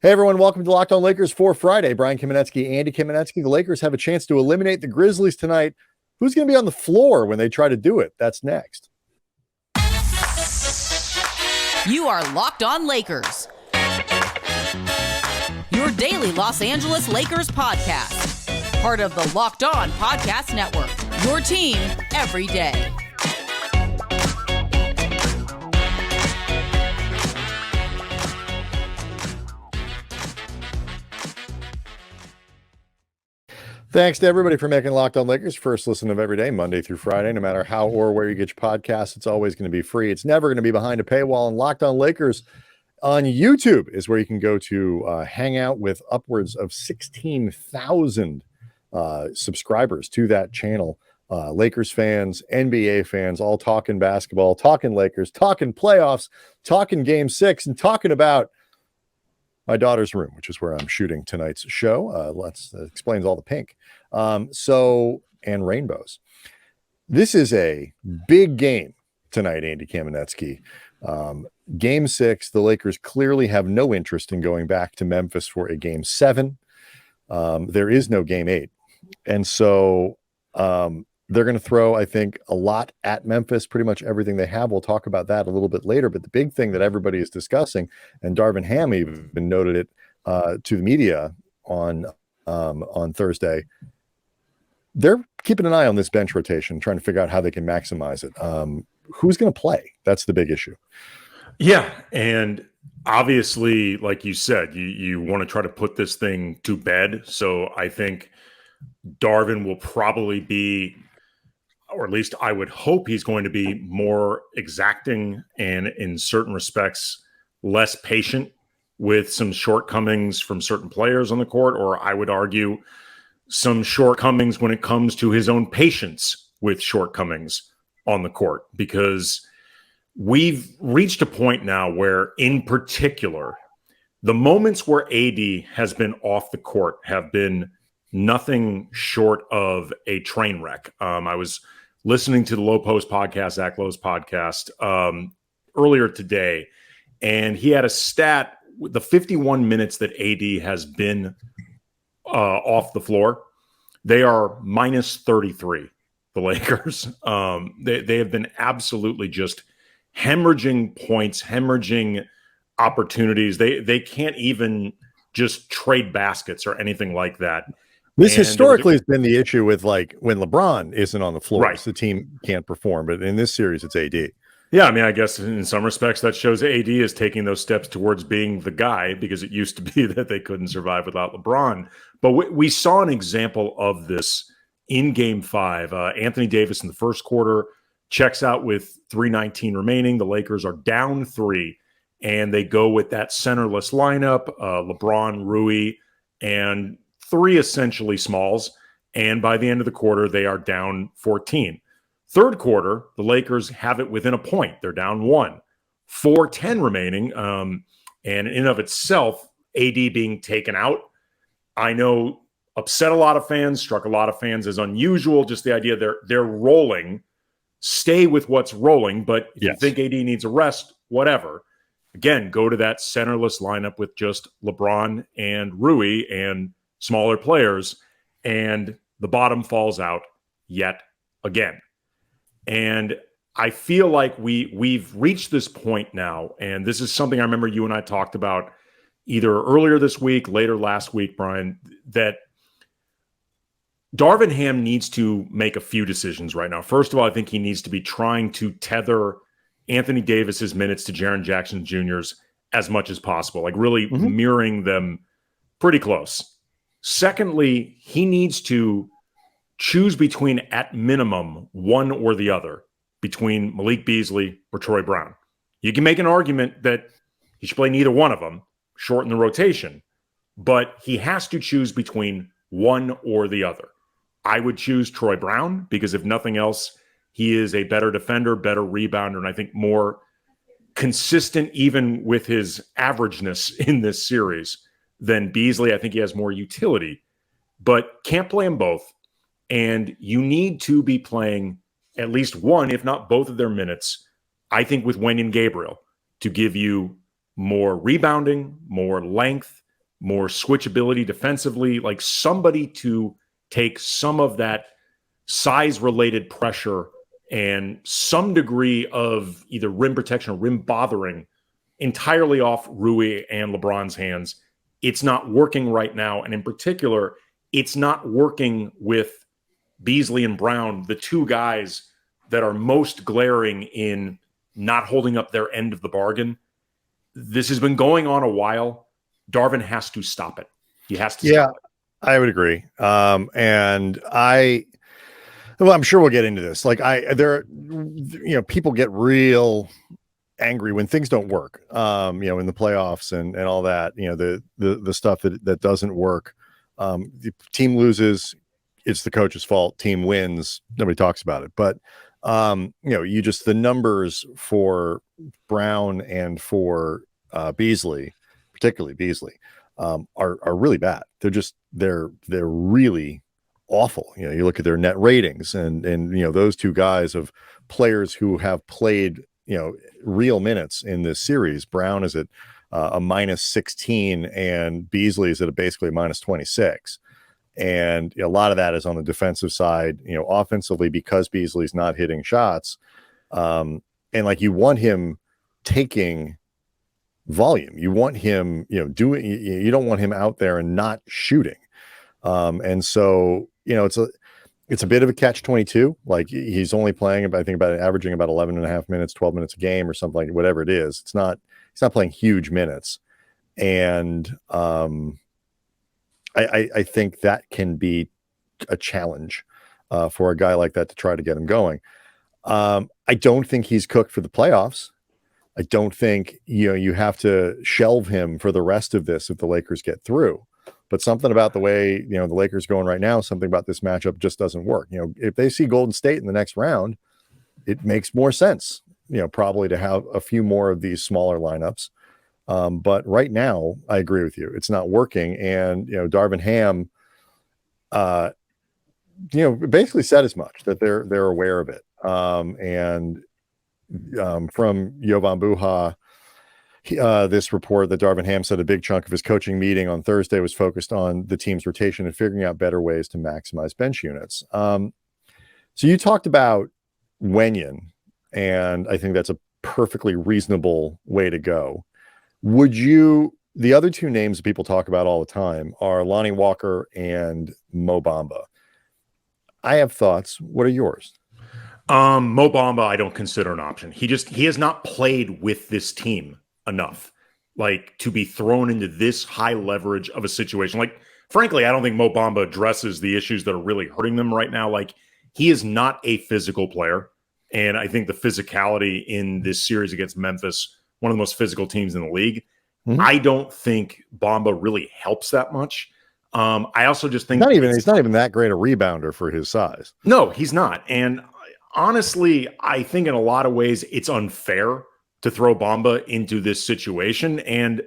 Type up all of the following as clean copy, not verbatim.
Hey everyone, welcome to Locked On Lakers for Friday. Brian Kamenetsky, Andy Kamenetsky. The Lakers have a chance to eliminate the Grizzlies tonight. Who's going to be on the floor when they try to do it? That's next. You are Locked On Lakers, your daily Los Angeles Lakers podcast. Part of the Locked On Podcast Network, your team every day. Thanks to everybody for making Locked On Lakers first listen of every day, Monday through Friday. No matter how or where you get your podcasts, it's always going to be free. It's never going to be behind a paywall. And Locked On Lakers on YouTube is where you can go to hang out with upwards of 16,000 subscribers to that channel. Lakers fans, NBA fans, all talking basketball, talking Lakers, talking playoffs, talking Game 6, and talking about my daughter's room, which is where I'm shooting tonight's show. Explains all the pink. And rainbows. This is a big game tonight, Andy Kamenetsky. Game 6, the Lakers clearly have no interest in going back to Memphis for a Game 7. There is no Game 8. And so they're going to throw, I think, a lot at Memphis, pretty much everything they have. We'll talk about that a little bit later. But the big thing that everybody is discussing, and Darvin Ham even noted it to the media on Thursday, they're keeping an eye on this bench rotation, trying to figure out how they can maximize it. Who's going to play? That's the big issue. Yeah, and obviously, like you said, you want to try to put this thing to bed. So I think Darvin will probably be, or at least I would hope he's going to be more exacting and in certain respects less patient with some shortcomings from certain players on the court, or I would argue some shortcomings when it comes to his own patience with shortcomings on the court, because we've reached a point now where, in particular, the moments where AD has been off the court have been nothing short of a train wreck. I was listening to the Low Post podcast, Zach Lowe's podcast, earlier today, and he had a stat: the 51 minutes that AD has been off the floor, they are minus 33. The Lakers, they have been absolutely just hemorrhaging points, hemorrhaging opportunities. They can't even just trade baskets or anything like that. This historically has been the issue with, like, when LeBron isn't on the floor, right, the team can't perform. But in this series, it's AD. Yeah, I mean, I guess in some respects that shows AD is taking those steps towards being the guy, because it used to be that they couldn't survive without LeBron. But we saw an example of this in Game 5. Anthony Davis in the first quarter checks out with 3:19 remaining. The Lakers are down 3, and they go with that centerless lineup, LeBron, Rui, and 3 essentially smalls. And by the end of the quarter, they are down 14. Third quarter, the Lakers have it within a point. They're down 1. 4:10 remaining. And in of itself, AD being taken out, I know upset a lot of fans, struck a lot of fans as unusual. Just the idea they're rolling, stay with what's rolling. But if you think AD needs a rest, whatever. Again, go to that centerless lineup with just LeBron and Rui and smaller players, and the bottom falls out yet again. And I feel like we've reached this point now, and this is something I remember you and I talked about either earlier this week, later last week, Brian, that Darvin Ham needs to make a few decisions right now. First of all, I think he needs to be trying to tether Anthony Davis's minutes to Jaren Jackson Jr.'s as much as possible, like really mirroring them pretty close. Secondly, he needs to choose between, at minimum, one or the other, between Malik Beasley or Troy Brown. You can make an argument that he should play neither one of them, shorten the rotation, but he has to choose between one or the other. I would choose Troy Brown because, if nothing else, he is a better defender, better rebounder, and I think more consistent even with his averageness in this series than Beasley. I think he has more utility, but can't play them both. And you need to be playing at least one, if not both of their minutes, I think, with Wenyen Gabriel to give you more rebounding, more length, more switchability defensively, like somebody to take some of that size-related pressure and some degree of either rim protection or rim bothering entirely off Rui and LeBron's hands. It's not working right now. And in particular, it's not working with Beasley and Brown, the two guys that are most glaring in not holding up their end of the bargain. This has been going on a while. Darvin has to stop it. He has to stop it. I would agree. Well, I'm sure we'll get into this. Like people get real angry when things don't work, in the playoffs and all that, the stuff that doesn't work. The team loses, it's the coach's fault. Team wins, nobody talks about it. But, the numbers for Brown and for Beasley, particularly Beasley, are really bad. They're really awful. You look at their net ratings and those two guys of players who have played, real minutes in this series. Brown is at a -16 and Beasley is at basically -26. And a lot of that is on the defensive side, offensively, because Beasley's not hitting shots. And you want him taking volume. You want him, you don't want him out there and not shooting. And so, it's a bit of a catch-22. Like he's only playing, I think, averaging about 11 and a half minutes, 12 minutes a game or something, like whatever it is. He's not playing huge minutes. And I think that can be a challenge for a guy like that to try to get him going. I don't think he's cooked for the playoffs. I don't think, you have to shelve him for the rest of this if the Lakers get through. But something about the way, the Lakers going right now, something about this matchup just doesn't work. If they see Golden State in the next round, it makes more sense, probably to have a few more of these smaller lineups. But right now, I agree with you. It's not working. And, Darvin Ham, basically said as much, that they're aware of it. From Jovan Buha, this report that Darvin Ham said a big chunk of his coaching meeting on Thursday was focused on the team's rotation and figuring out better ways to maximize bench units. So you talked about Wenyen, and I think that's a perfectly reasonable way to go. The other two names that people talk about all the time are Lonnie Walker and Mo Bamba. I have thoughts. What are yours? Mo Bamba, I don't consider an option. He has not played with this team enough, to be thrown into this high leverage of a situation. Frankly, I don't think Mo Bamba addresses the issues that are really hurting them right now. He is not a physical player. And I think the physicality in this series against Memphis, one of the most physical teams in the league, I don't think Bamba really helps that much. I also just think he's not even that great a rebounder for his size. No, he's not. And honestly, I think in a lot of ways it's unfair to throw Bamba into this situation. And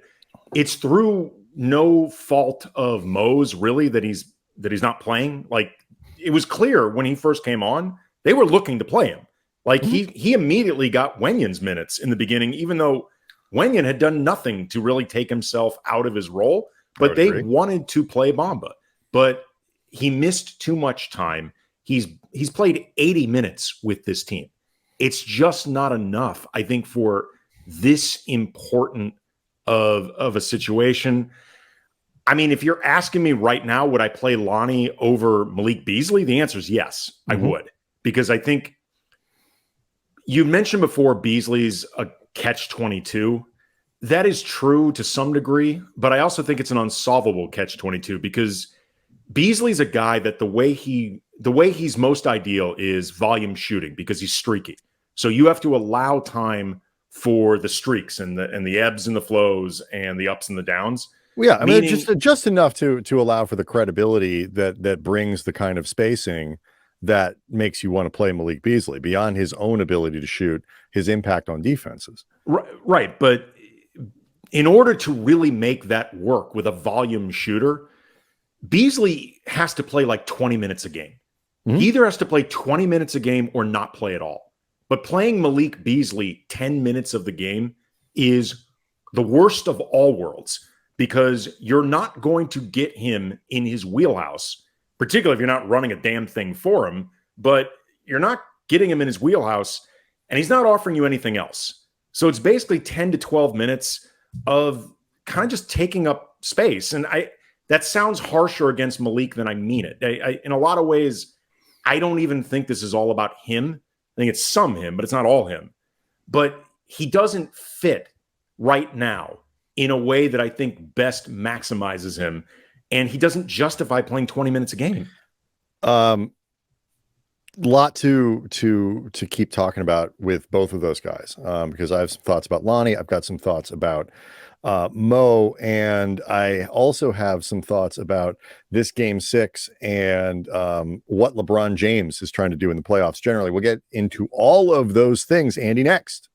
it's through no fault of Mo's, really, that he's not playing. It was clear when he first came on, they were looking to play him. He immediately got Wenyen's minutes in the beginning, even though Wenyen had done nothing to really take himself out of his role. But they wanted to play Bamba. But he missed too much time. He's played 80 minutes with this team. It's just not enough, I think, for this important of a situation. I mean, if you're asking me right now, would I play Lonnie over Malik Beasley? The answer is yes, I would. Because I think you mentioned before Beasley's a catch-22. That is true to some degree, but I also think it's an unsolvable catch-22 because Beasley's a guy that the way he's most ideal is volume shooting because he's streaky. So you have to allow time for the streaks and the ebbs and the flows and the ups and the downs. Well, yeah, I mean, just enough to allow for the credibility that brings the kind of spacing that makes you want to play Malik Beasley beyond his own ability to shoot, his impact on defenses. Right. But in order to really make that work with a volume shooter, Beasley has to play 20 minutes a game. He either has to play 20 minutes a game or not play at all. But playing Malik Beasley 10 minutes of the game is the worst of all worlds because you're not going to get him in his wheelhouse, particularly if you're not running a damn thing for him, but you're not getting him in his wheelhouse and he's not offering you anything else. So it's basically 10 to 12 minutes of kind of just taking up space. And that sounds harsher against Malik than I mean it. In a lot of ways, I don't even think this is all about him. I think it's some him, but it's not all him. But he doesn't fit right now in a way that I think best maximizes him. And he doesn't justify playing 20 minutes a game. Lot to keep talking about with both of those guys, because I have some thoughts about Lonnie. I've got some thoughts about Mo, and I also have some thoughts about this game 6 and what LeBron James is trying to do in the playoffs generally. We'll get into all of those things, Andy, next.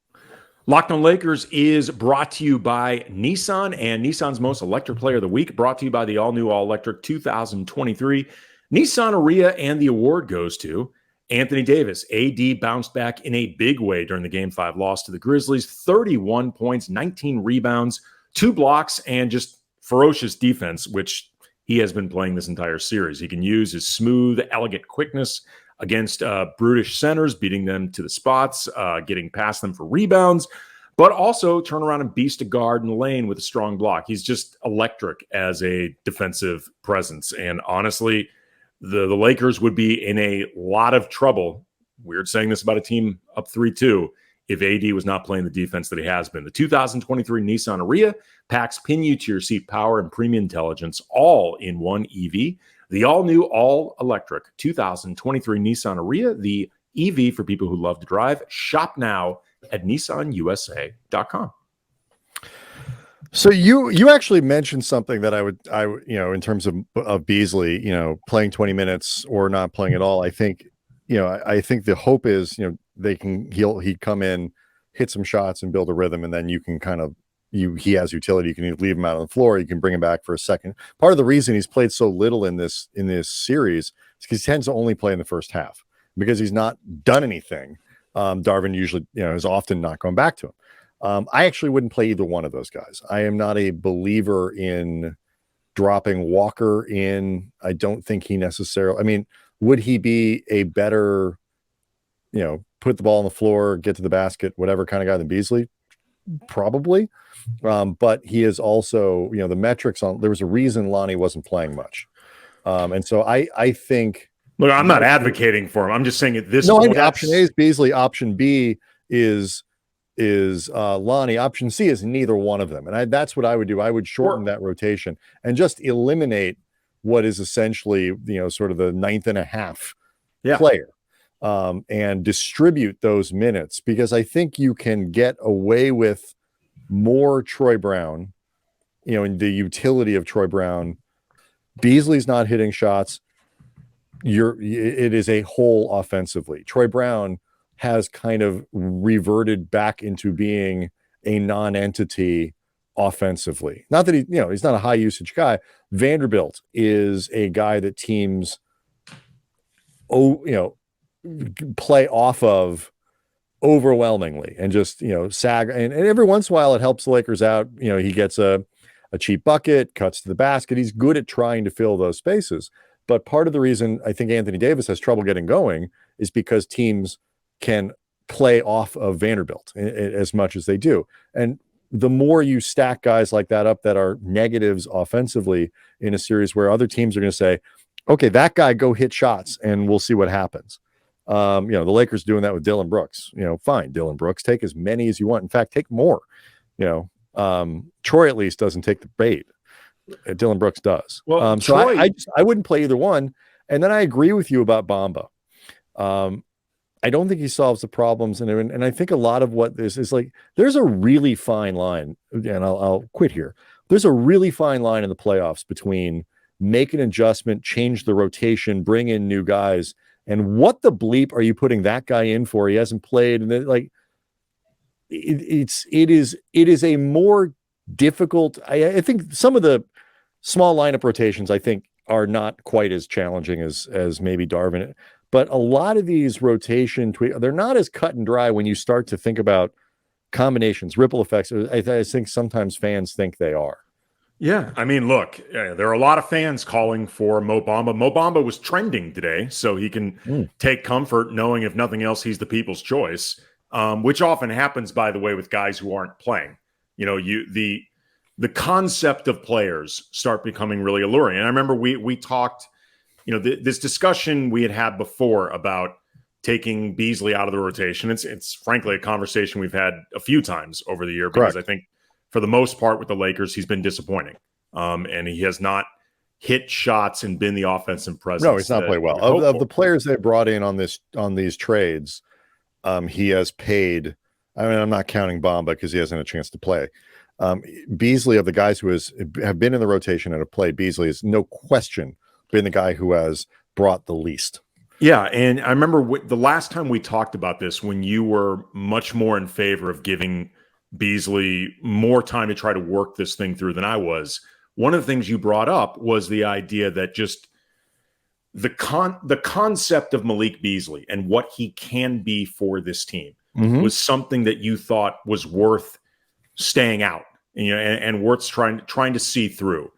Locked on Lakers is brought to you by Nissan and Nissan's most electric player of the week, brought to you by the all-new all-electric 2023 Nissan Aria, and the award goes to Anthony Davis. AD bounced back in a big way during the Game 5 loss to the Grizzlies. 31 points, 19 rebounds, 2 blocks, and just ferocious defense, which he has been playing this entire series. He can use his smooth, elegant quickness against brutish centers, beating them to the spots, getting past them for rebounds, but also turn around and beast a guard in the lane with a strong block. He's just electric as a defensive presence. And honestly, the Lakers would be in a lot of trouble. Weird saying this about a team up 3-2 if AD was not playing the defense that he has been. The 2023 Nissan Aria packs pin you to your seat power and premium intelligence all in one EV. The all-new, all-electric 2023 Nissan Aria, the EV for people who love to drive. Shop now at nissanusa.com. So you actually mentioned something that I would in terms of Beasley, playing 20 minutes or not playing at all. I think the hope is, he'd come in, hit some shots and build a rhythm, and then you can he has utility. You can either leave him out on the floor, you can bring him back for a second. Part of the reason he's played so little in this series is because he tends to only play in the first half because he's not done anything. Darvin usually, is often not going back to him. I actually wouldn't play either one of those guys. I am not a believer in dropping Walker in. I don't think he necessarily, would he be a better, put the ball on the floor, get to the basket, whatever kind of guy than Beasley? Probably. But he is also, the metrics there was a reason Lonnie wasn't playing much. And so I think. Look, I'm not advocating for him. I'm just saying this. No, option A is Beasley. Option B is Lonnie. Option C is neither one of them. And that's what I would do. I would shorten that rotation and just eliminate what is essentially, sort of the 9th and a half player, and distribute those minutes, because I think you can get away with more Troy Brown, and the utility of Troy Brown. Beasley's not hitting shots. It is a hole offensively. Troy Brown has kind of reverted back into being a non-entity offensively. Not that he's not a high usage guy. Vanderbilt is a guy that teams play off of overwhelmingly and just sag, and every once in a while it helps the Lakers out. He gets a cheap bucket, cuts to the basket. He's good at trying to fill those spaces. But part of the reason I think Anthony Davis has trouble getting going is because teams can play off of Vanderbilt as much as they do. And the more you stack guys like that up that are negatives offensively in a series where other teams are going to say, okay, that guy go hit shots and we'll see what happens. The Lakers doing that with Dylan Brooks. Fine, Dylan Brooks, take as many as you want. In fact, take more. Troy at least doesn't take the bait. Dylan Brooks does. Well, so Troy, I wouldn't play either one. And then I agree with you about Bamba. I don't think he solves the problems, and I think a lot of what this is like. There's a really fine line, and I'll quit here. There's a really fine line in the playoffs between make an adjustment, change the rotation, bring in new guys, and what the bleep are you putting that guy in for? He hasn't played, and then, it is a more difficult. I think some of the small lineup rotations I think are not quite as challenging as maybe Darvin. But a lot of these rotation they're not as cut and dry when you start to think about combinations, ripple effects. I think sometimes fans think they are. Yeah, I mean, look, there are a lot of fans calling for Mo Bamba. Mo Bamba was trending today, so he can take comfort knowing, if nothing else, he's the people's choice, which often happens, by the way, with guys who aren't playing. You know, the concept of players start becoming really alluring. And I remember we talked, you know, this discussion we had before about taking Beasley out of the rotation. It's frankly a conversation we've had a few times over the year because Correct. I think for the most part with the Lakers, he's been disappointing. And he has not hit shots and been the offensive presence. No, he's not played well. Of the players they brought in on these trades, he has paid. I mean, I'm not counting Bamba because he hasn't had a chance to play. Beasley, of the guys who have been in the rotation and have played, Beasley is no question been the guy who has brought the least. Yeah, and I remember the last time we talked about this when you were much more in favor of giving Beasley more time to try to work this thing through than I was. One of the things you brought up was the idea that just the concept of Malik Beasley and what he can be for this team was something that you thought was worth staying out, and worth trying to see through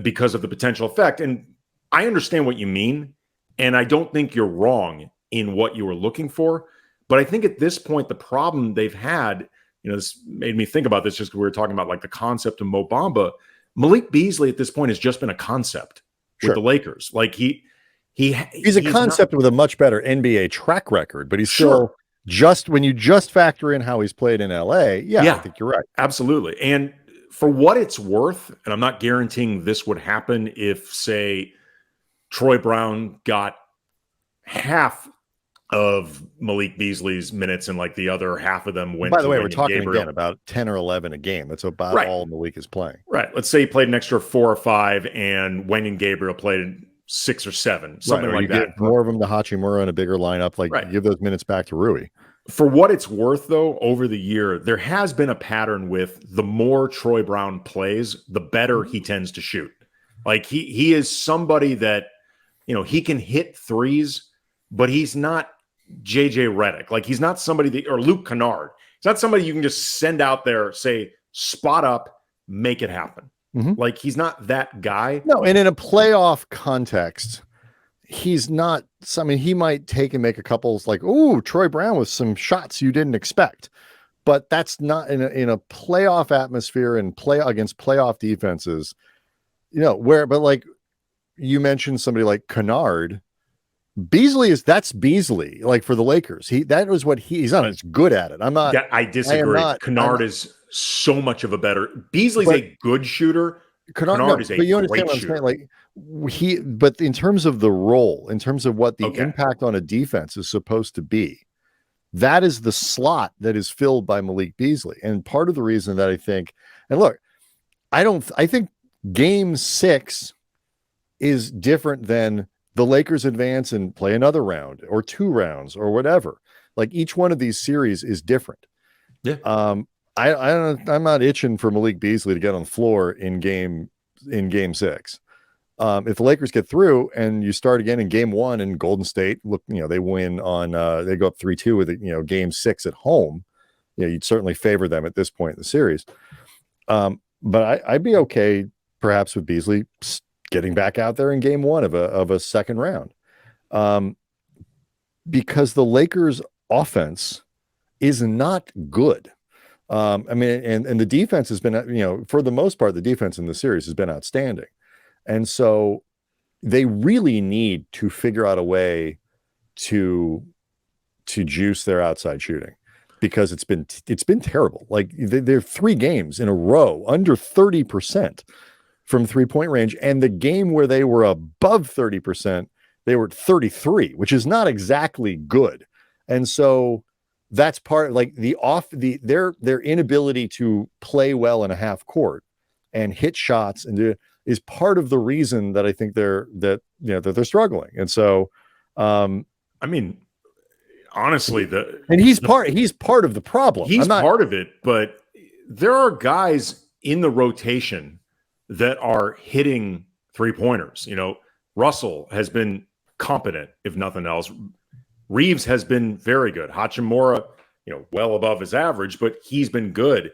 because of the potential effect. And I understand what you mean, and I don't think you're wrong in what you were looking for. But I think at this point, the problem they've had, this made me think about this just because we were talking about like the concept of Mo Bamba. Malik Beasley at this point has just been a concept with the Lakers. Like he's a concept with a much better NBA track record, but he's still just when you just factor in how he's played in LA. Yeah, I think you're right. Absolutely. And for what it's worth, and I'm not guaranteeing this would happen if, say, Troy Brown got half of Malik Beasley's minutes and like the other half of them went. By the way, we're Wenyen talking Gabriel. again about 10 or 11 a game. That's about all Malik is playing. Right. Let's say he played an extra 4 or 5 and Wenyen Gabriel played 6 or 7, something like that. More of them to Hachimura in a bigger lineup. Give those minutes back to Rui. For what it's worth, though, over the year, there has been a pattern with the more Troy Brown plays, the better he tends to shoot. Like he is somebody that, he can hit threes, but he's not JJ Redick. Like he's not somebody or Luke Kennard. He's not somebody you can just send out there, say, spot up, make it happen. Like he's not that guy. No, and in a playoff context, he's not. I mean, he might take and make a couple like, "Ooh, Troy Brown with some shots you didn't expect," but that's not in a playoff atmosphere and play against playoff defenses. But like you mentioned, somebody like Kennard, that's Beasley. Like for the Lakers, that was what he's not as good at it. I'm not. Yeah, I disagree. Kennard is so much of a better. Beasley's a good shooter. Kennard is a great shooter. Like but in terms of the role, in terms of what the impact on a defense is supposed to be, that is the slot that is filled by Malik Beasley. And part of the reason that I think, and look, I think Game 6 is different than the Lakers advance and play another round or 2 rounds or whatever. Like each one of these series is different. Yeah. I'm not itching for Malik Beasley to get on the floor in game 6. If the Lakers get through and you start again in Game 1 and Golden State, look, they win on they go up 3-2 with Game 6 at home. You'd certainly favor them at this point in the series. But I'd be okay perhaps with Beasley getting back out there in Game 1 of a second round, because the Lakers offense is not good. I mean, and the defense has been, for the most part, the defense in the series has been outstanding. And so they really need to figure out a way to juice their outside shooting, because it's been terrible. Like they're 3 games in a row under 30% from 3-point range. And the game where they were above 30%, they were at 33, which is not exactly good. And so that's part, like their inability to play well in a half court and hit shots and is part of the reason that I think that they're struggling. And so, I mean, honestly, he's part of the problem. He's part of it, but there are guys in the rotation that are hitting 3-pointers. Russell has been competent, if nothing else. Reeves has been very good. Hachimura, well above his average, but he's been good.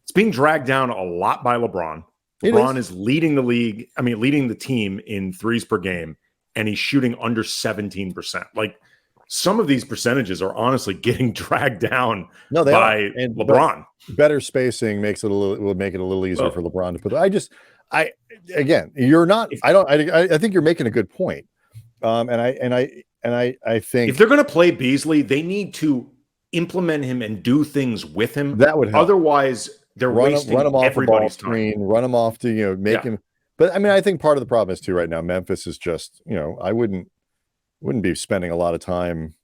It's being dragged down a lot by LeBron. LeBron is leading the league. I mean, leading the team in threes per game, and he's shooting under 17%. Like, some of these percentages are honestly getting dragged down by LeBron. Better spacing would make it a little easier for LeBron to put. I think you're making a good point. And I think if they're going to play Beasley, they need to implement him and do things with him. That would help. Otherwise, they're wasting run him off everybody's the ball screen, run him off to make him. But I mean, I think part of the problem is too right now. Memphis is just I wouldn't be spending a lot of time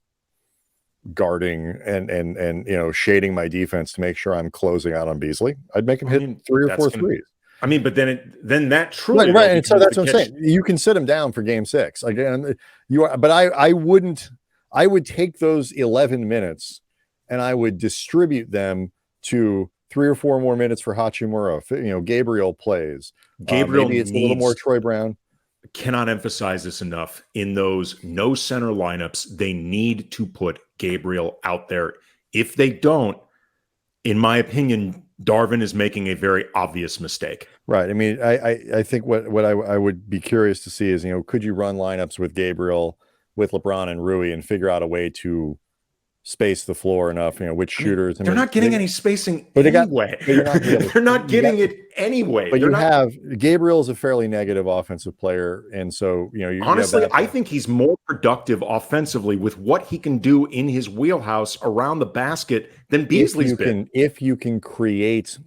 guarding and shading my defense to make sure I'm closing out on Beasley. I'd make him hit 3 or 4 threes. I mean, but then that truly right. And so that's what I'm saying. You can sit him down for game 6. Again, but I wouldn't. I would take those 11 minutes and I would distribute them to 3 or 4 more minutes for Hachimura. Gabriel plays. Gabriel maybe it's a little more Troy Brown. Cannot emphasize this enough. In those no center lineups, they need to put Gabriel out there. If they don't, in my opinion, Darvin is making a very obvious mistake. Right. I mean, I think what I would be curious to see is, could you run lineups with Gabriel, with LeBron and Rui, and figure out a way to space the floor enough, which shooters. They're not getting any spacing anyway. They're not getting it anyway. But Gabriel's a fairly negative offensive player. And so, honestly, I think he's more productive offensively with what he can do in his wheelhouse around the basket than Beasley's been. If you can create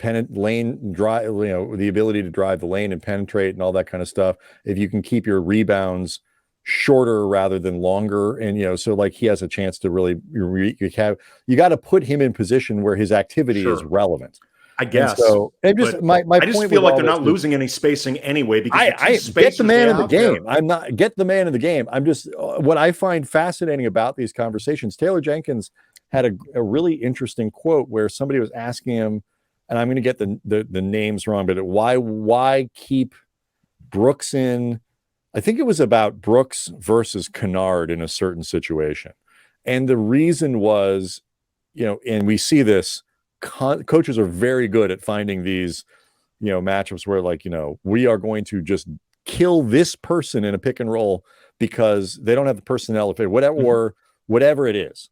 lane drive, the ability to drive the lane and penetrate and all that kind of stuff, if you can keep your rebounds shorter rather than longer, and so like he has a chance to really you got to put him in position where his activity is relevant, I guess. And so I just feel like they're not losing any spacing anyway, because I get the man in the game. I'm not get the man in the game. I'm just what I find fascinating about these conversations. Taylor Jenkins had a really interesting quote where somebody was asking him, and I'm going to get the names wrong, but why keep Brooks in? I think it was about Brooks versus Kennard in a certain situation. And the reason was, and we see this, coaches are very good at finding these, matchups where we are going to just kill this person in a pick and roll because they don't have the personnel to fit whatever it is.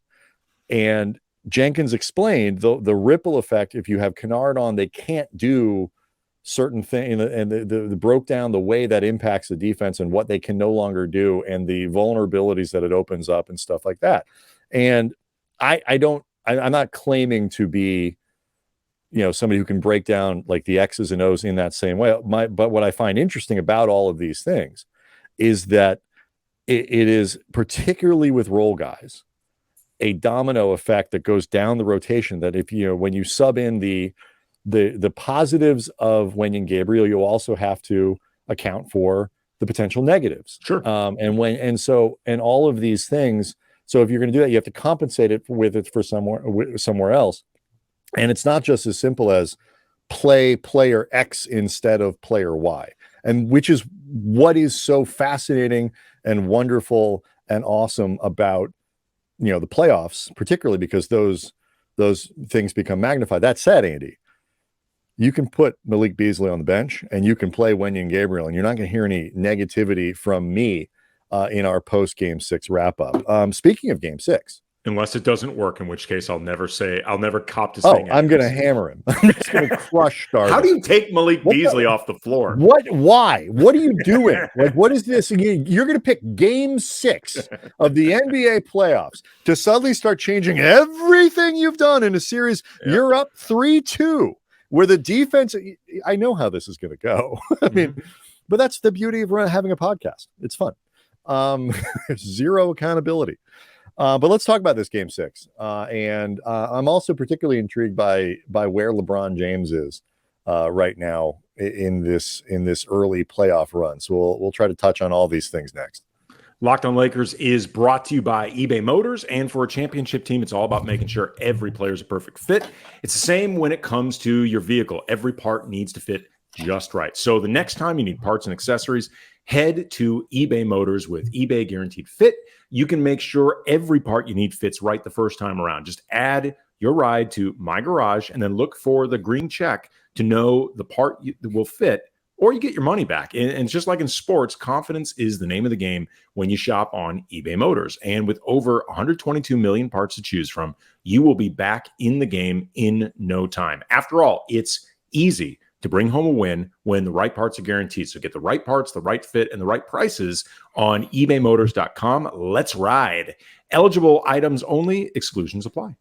And Jenkins explained the ripple effect. If you have Kennard on, they can't do certain thing, and the broke down the way that impacts the defense and what they can no longer do and the vulnerabilities that it opens up and stuff like that. And I'm not claiming to be somebody who can break down like the X's and O's in that same way. But what I find interesting about all of these things is that it is, particularly with role guys, a domino effect that goes down the rotation, that if when you sub in the positives of Wenyen Gabriel, you also have to account for the potential negatives. Sure. And all of these things. So if you're going to do that, you have to compensate it for somewhere else. And it's not just as simple as play player X instead of player Y, and which is what is so fascinating and wonderful and awesome about the playoffs, particularly because those things become magnified. That said, Andy, you can put Malik Beasley on the bench and you can play Wenyen Gabriel, and you're not going to hear any negativity from me in our post Game 6 wrap up. Speaking of Game 6, unless it doesn't work, in which case I'll never cop to saying. I'm going to hammer him. I'm just going to crush Darvin. How do you take Malik Beasley off the floor? Why? What are you doing? What is this? You're going to pick Game 6 of the NBA playoffs to suddenly start changing everything you've done in a series. Yeah. You're up 3-2. Where the defense, I know how this is going to go. I mean, but that's the beauty of having a podcast. It's fun. Zero accountability. But let's talk about this Game 6. And I'm also particularly intrigued by where LeBron James is right now in this early playoff run. So we'll try to touch on all these things next. Locked on Lakers is brought to you by eBay Motors, and for a championship team, it's all about making sure every player is a perfect fit. It's the same when it comes to your vehicle. Every part needs to fit just right. So the next time you need parts and accessories, head to eBay Motors. With eBay Guaranteed Fit, you can make sure every part you need fits right the first time around. Just add your ride to My Garage and then look for the green check to know the part that will fit, or you get your money back. And just like in sports, confidence is the name of the game when you shop on eBay Motors. And with over 122 million parts to choose from, you will be back in the game in no time. After all, it's easy to bring home a win when the right parts are guaranteed. So get the right parts, the right fit, and the right prices on ebaymotors.com. Let's ride. Eligible items only. Exclusions apply.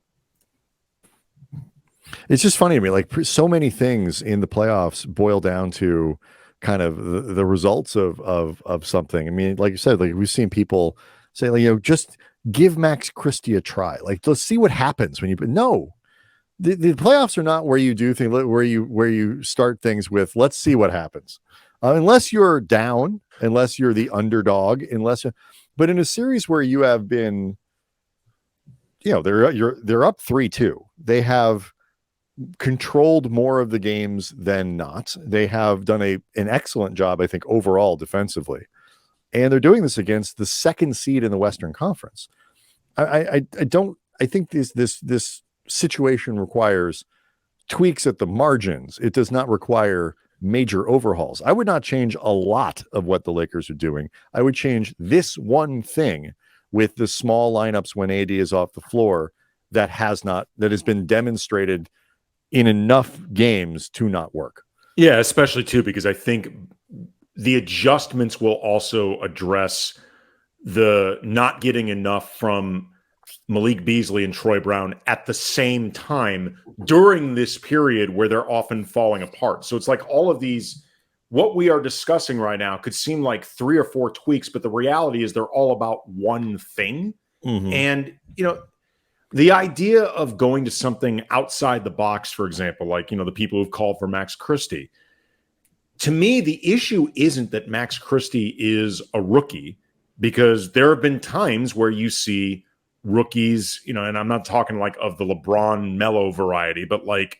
It's just funny to me. Like, so many things in the playoffs boil down to kind of the results of something. I mean, like you said, like we've seen people say, like, just give Max Christie a try. Like, let's see what happens when no. The playoffs are not where you do things, where you start things with, let's see what happens. Unless you're down, unless you're the underdog, but in a series where you have been, they're up 3-2. They have controlled more of the games than not. They have done an excellent job, I think, overall defensively. And they're doing this against the second seed in the Western Conference. I think this situation requires tweaks at the margins. It does not require major overhauls. I would not change a lot of what the Lakers are doing. I would change this one thing with the small lineups when AD is off the floor that has been demonstrated in enough games to not work. Yeah, especially too, because I think the adjustments will also address the not getting enough from Malik Beasley and Troy Brown at the same time during this period where they're often falling apart. So it's like all of these, what we are discussing right now could seem like 3 or 4 tweaks, but the reality is they're all about one thing. Mm-hmm. And, the idea of going to something outside the box, for example, like, the people who've called for Max Christie, to me, the issue isn't that Max Christie is a rookie, because there have been times where you see rookies, and I'm not talking like of the LeBron Melo variety, but like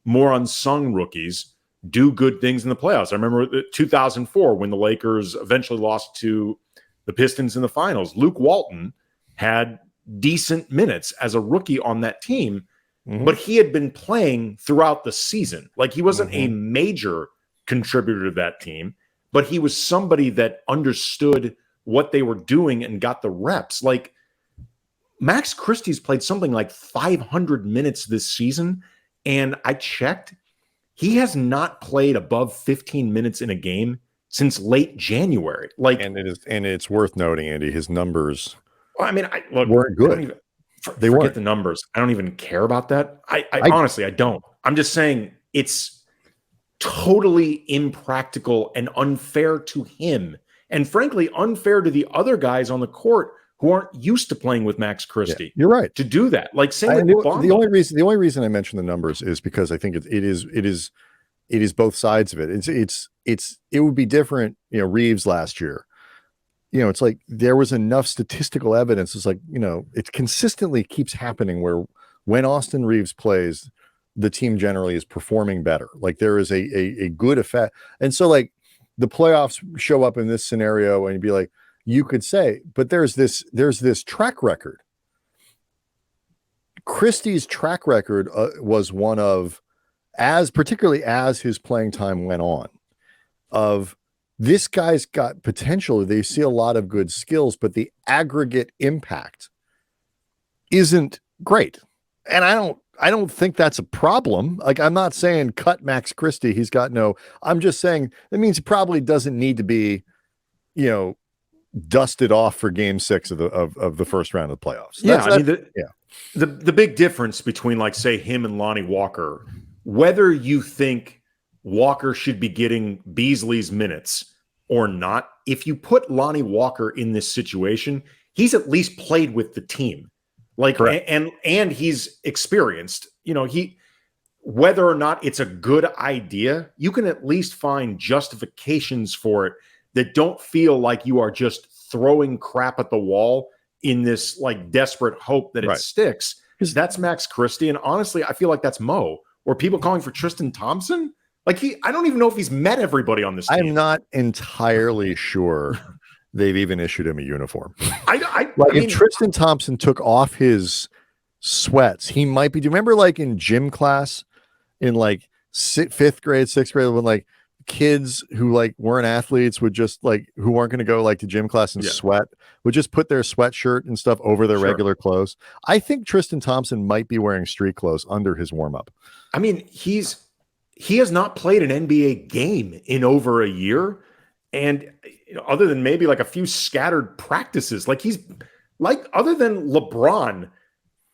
more unsung rookies do good things in the playoffs. I remember 2004 when the Lakers eventually lost to the Pistons in the finals. Luke Walton had decent minutes as a rookie on that team, but he had been playing throughout the season. Like, he wasn't a major contributor to that team, but he was somebody that understood what they were doing and got the reps. Like, Max Christie's played something like 500 minutes this season, and I checked, he has not played above 15 minutes in a game since late January. Like, and it's worth noting, Andy, his numbers weren't good. They weren't the numbers. I don't even care about that. I honestly, I don't. I'm just saying it's totally impractical and unfair to him, and frankly, unfair to the other guys on the court who aren't used to playing with Max Christie. Yeah, you're right to do that. Like, same with Bamba. The only reason I mention the numbers is because I think it is both sides of it. It would be different. Reeves last year. It's like there was enough statistical evidence. It's like, it consistently keeps happening where when Austin Reeves plays, the team generally is performing better. Like, there is a good effect. And so, like, the playoffs show up in this scenario and you'd be like, you could say, but there's this track record. Christie's track record was one of, particularly as his playing time went on, of this guy's got potential. They see a lot of good skills, but the aggregate impact isn't great. And I don't think that's a problem. Like, I'm not saying cut Max Christie. I'm just saying that means he probably doesn't need to be, dusted off for game 6 of the first round of the playoffs. The big difference between, like, say, him and Lonnie Walker, whether you think Walker should be getting Beasley's minutes or not, if you put Lonnie Walker in this situation, he's at least played with the team. Like, and he's experienced, whether or not it's a good idea, you can at least find justifications for it that don't feel like you are just throwing crap at the wall in this, like, desperate hope that it sticks. Because that's Max Christie. And honestly, I feel like that's Mo. Or people calling for Tristan Thompson. Like, I don't even know if he's met everybody on this team. I'm not entirely sure they've even issued him a uniform. I mean, if Tristan Thompson took off his sweats. He might be. Do you remember like in gym class in like fifth grade, sixth grade, when like kids who like weren't athletes would just like who weren't going to go like to gym class and sweat would just put their sweatshirt and stuff over their regular clothes. I think Tristan Thompson might be wearing street clothes under his warm-up. I mean, he has not played an NBA game in over a year, and other than maybe like a few scattered practices, like he's like other than LeBron,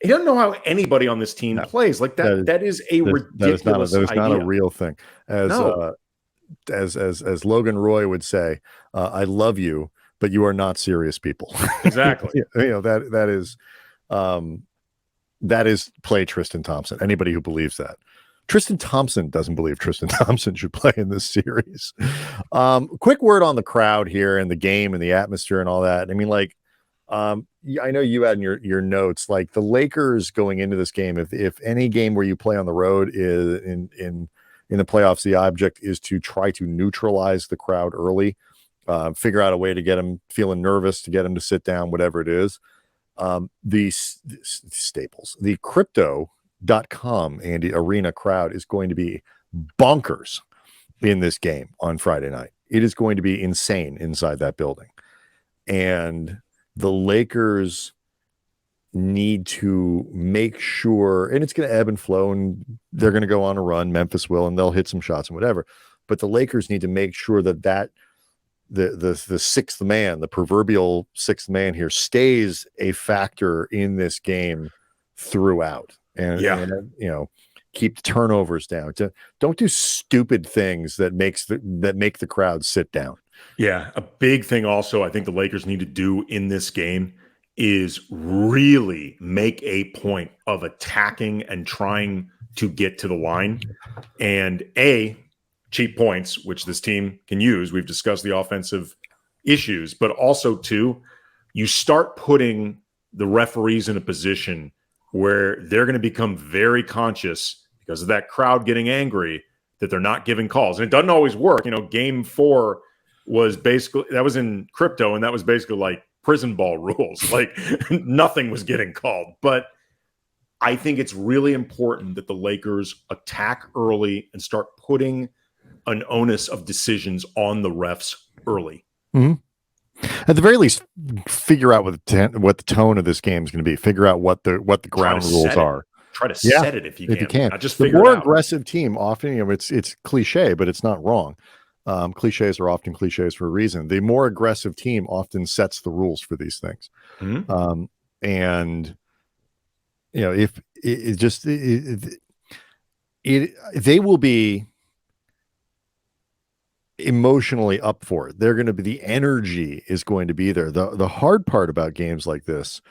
he doesn't know how anybody on this team plays. Like that is a ridiculous that is not idea. A real thing. As Logan Roy would say, I love you, but you are not serious people. Exactly. That is play Tristan Thompson. Anybody who believes that. Tristan Thompson doesn't believe Tristan Thompson should play in this series. Quick word on the crowd here and the game and the atmosphere and all that. I mean, like, I know you had in your notes, like the Lakers going into this game, if any game where you play on the road is in the playoffs, the object is to try to neutralize the crowd early, figure out a way to get them feeling nervous, to get them to sit down, whatever it is. The staples, the crypto.com Andy arena crowd is going to be bonkers in this game on Friday night. It is going to be insane inside that building. And the Lakers need to make sure, and it's going to ebb and flow, and they're going to go on a run. Memphis will, and they'll hit some shots and whatever. But the Lakers need to make sure that the sixth man, the proverbial sixth man here, stays a factor in this game throughout. And keep the turnovers down. Don't do stupid things that make the crowd sit down. Yeah, a big thing also I think the Lakers need to do in this game is really make a point of attacking and trying to get to the line. And cheap points, which this team can use. We've discussed the offensive issues, but also too, you start putting the referees in a position where they're going to become very conscious because of that crowd getting angry that they're not giving calls. And it doesn't always work. Game 4 was basically, that was in crypto, and that was basically like prison ball rules. Like nothing was getting called. But I think it's really important that the Lakers attack early and start putting an onus of decisions on the refs early. Mm-hmm. At the very least, figure out what the tone of this game is going to be. Figure out what the ground rules are. Try to set it if you can. Not just the more aggressive team often, it's cliche, but it's not wrong. Cliches are often cliches for a reason. The more aggressive team often sets the rules for these things. Mm-hmm. And if they will be emotionally up for it. They're going to be, the energy is going to be there. The hard part about games like this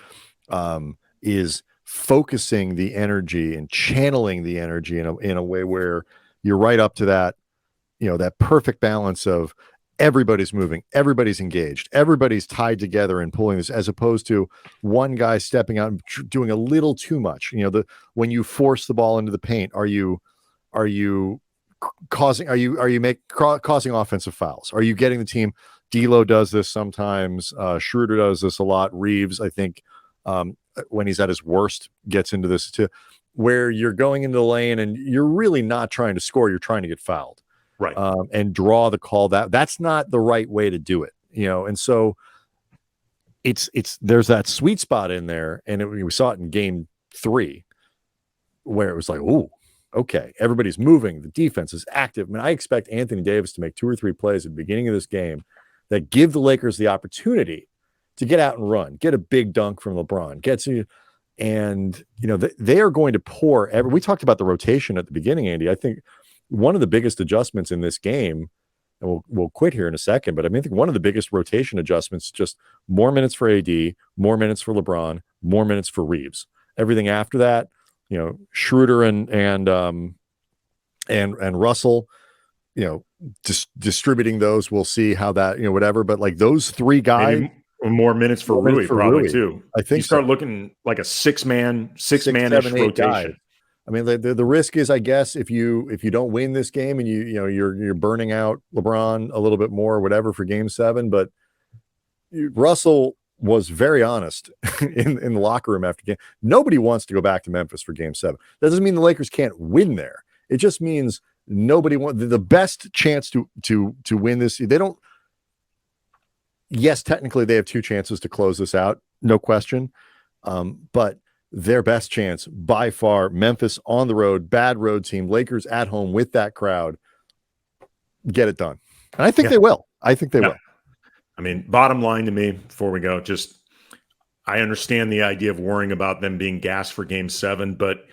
is focusing the energy and channeling the energy in a way where you're right up to that, that perfect balance of everybody's moving, everybody's engaged, everybody's tied together and pulling this, as opposed to one guy stepping out and doing a little too much. When you force the ball into the paint, are you causing offensive fouls? Are you getting the team? D'Lo does this sometimes. Schroeder does this a lot. Reeves, I think, when he's at his worst, gets into this too, where you're going into the lane and you're really not trying to score. You're trying to get fouled, right? And draw the call. That's not the right way to do it, And so it's there's that sweet spot in there, and we saw it in Game 3, where it was like, ooh. Okay, everybody's moving. The defense is active. I mean, I expect Anthony Davis to make 2 or 3 plays at the beginning of this game that give the Lakers the opportunity to get out and run, get a big dunk from LeBron, they are going to pour. We talked about the rotation at the beginning, Andy. I think one of the biggest adjustments in this game, and we'll quit here in a second, but I think one of the biggest rotation adjustments, just more minutes for AD, more minutes for LeBron, more minutes for Reeves. Everything after that, Schroeder and Russell, distributing those. We'll see how that, whatever. But like those 3 guys, maybe more minutes for Rui, probably too. I think you start looking like a six-man-ish rotation. Guys. I mean, the risk is, I guess, if you don't win this game and you're burning out LeBron a little bit more, or whatever, for Game 7, but Russell was very honest in the locker room after game. Nobody wants to go back to Memphis for game 7. That doesn't mean the Lakers can't win there. It just means nobody wants the best chance to win this. They don't. Yes, technically they have 2 chances to close this out, no question. But their best chance by far, Memphis on the road, bad road team, Lakers at home with that crowd, get it done. And I think they will. I think they will. I mean, bottom line to me before we go, just I understand the idea of worrying about them being gassed for game 7, but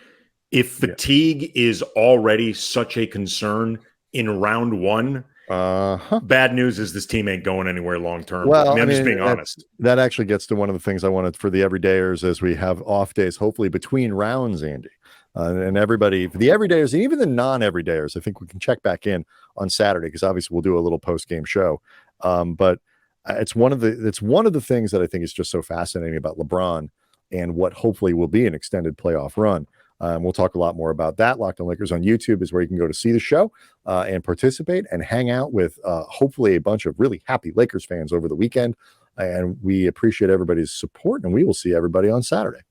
if fatigue is already such a concern in round 1, bad news is this team ain't going anywhere long term. Well, I'm just being honest. That actually gets to one of the things I wanted for the everydayers as we have off days, hopefully between rounds, Andy. And everybody, the everydayers and even the non-everydayers, I think we can check back in on Saturday because obviously we'll do a little post-game show. But it's one of the things that I think is just so fascinating about LeBron and what hopefully will be an extended playoff run. We'll talk a lot more about that. Locked On Lakers on YouTube is where you can go to see the show and participate and hang out with hopefully a bunch of really happy Lakers fans over the weekend. And we appreciate everybody's support, and we will see everybody on Saturday.